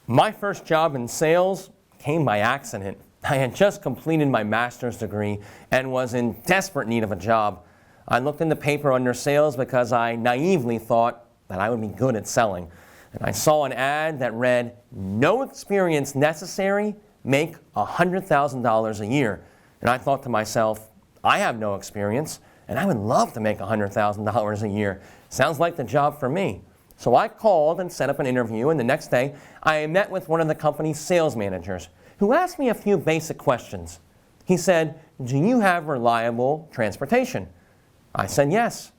My first job in sales came by accident. I had just completed my master's degree and was in desperate need of a job. I looked in the paper under sales because I naively thought that I would be good at selling. And I saw an ad that read, "No experience necessary, make $100,000 a year." And I thought to myself, I have no experience, and I would love to make $100,000 a year. Sounds like the job for me. So I called and set up an interview, and the next day I met with one of the company's sales managers who asked me a few basic questions. He said, "Do you have reliable transportation?" I said yes.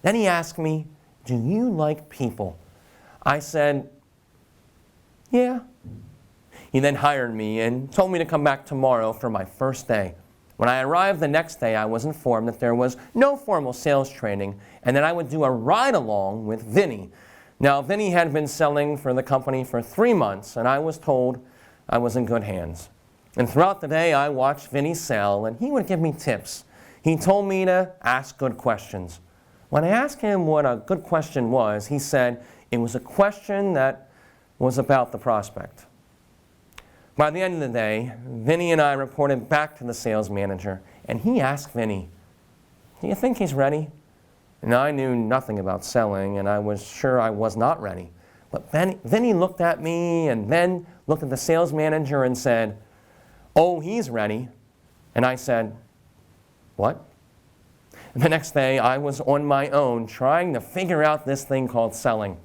Then he asked me, "Do you like people?" I said, "Yeah." He then hired me and told me to come back tomorrow for my first day. When I arrived the next day, I was informed that there was no formal sales training and that I would do a ride-along with Vinny. Now, Vinny had been selling for the company for 3 months, and I was told I was in good hands. And throughout the day, I watched Vinny sell, and he would give me tips. He told me to ask good questions. When I asked him what a good question was, he said it was a question that was about the prospect. By the end of the day, Vinny and I reported back to the sales manager, and he asked Vinny, "Do you think he's ready?" And I knew nothing about selling, and I was sure I was not ready. But Vinny looked at me and then looked at the sales manager and said, "Oh, he's ready." And I said, "What?" And the next day, I was on my own trying to figure out this thing called selling.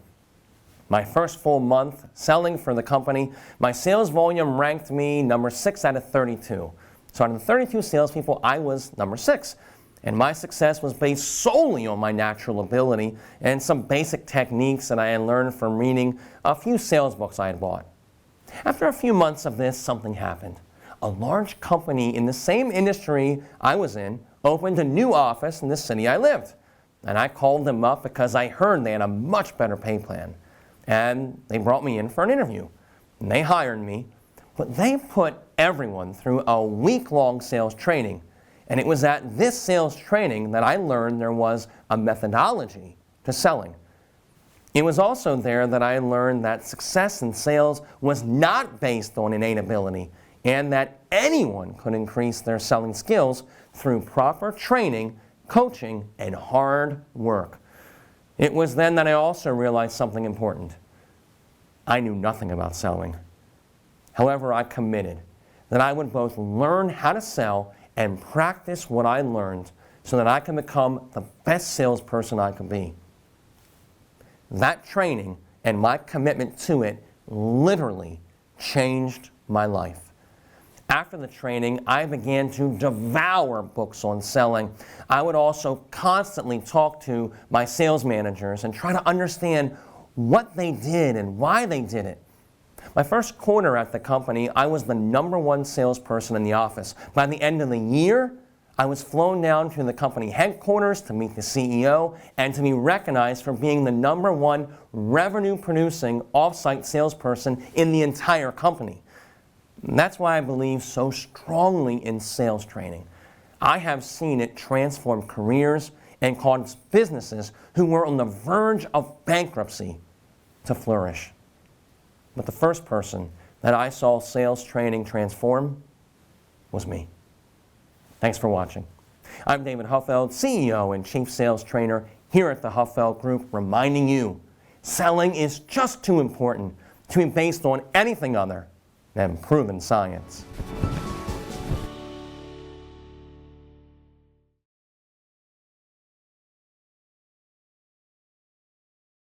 My first full month selling for the company, my sales volume ranked me number 6 out of 32. So out of the 32 salespeople, I was number 6. And my success was based solely on my natural ability and some basic techniques that I had learned from reading a few sales books I had bought. After a few months of this, something happened. A large company in the same industry I was in opened a new office in the city I lived. And I called them up because I heard they had a much better pay plan. And they brought me in for an interview. And they hired me, but they put everyone through a week-long sales training. And it was at this sales training that I learned there was a methodology to selling. It was also there that I learned that success in sales was not based on innate ability and that anyone could increase their selling skills through proper training, coaching, and hard work. It was then that I also realized something important. I knew nothing about selling. However, I committed that I would both learn how to sell and practice what I learned so that I can become the best salesperson I could be. That training and my commitment to it literally changed my life. After the training, I began to devour books on selling. I would also constantly talk to my sales managers and try to understand what they did and why they did it. My first quarter at the company, I was the number 1 salesperson in the office. By the end of the year, I was flown down to the company headquarters to meet the CEO and to be recognized for being the number 1 revenue-producing off-site salesperson in the entire company. And that's why I believe so strongly in sales training. I have seen it transform careers and cause businesses who were on the verge of bankruptcy to flourish. But the first person that I saw sales training transform was me. Thanks for watching. I'm David Hoffeld, CEO and Chief Sales Trainer here at the Hoffeld Group, reminding you, selling is just too important to be based on anything other than proven science.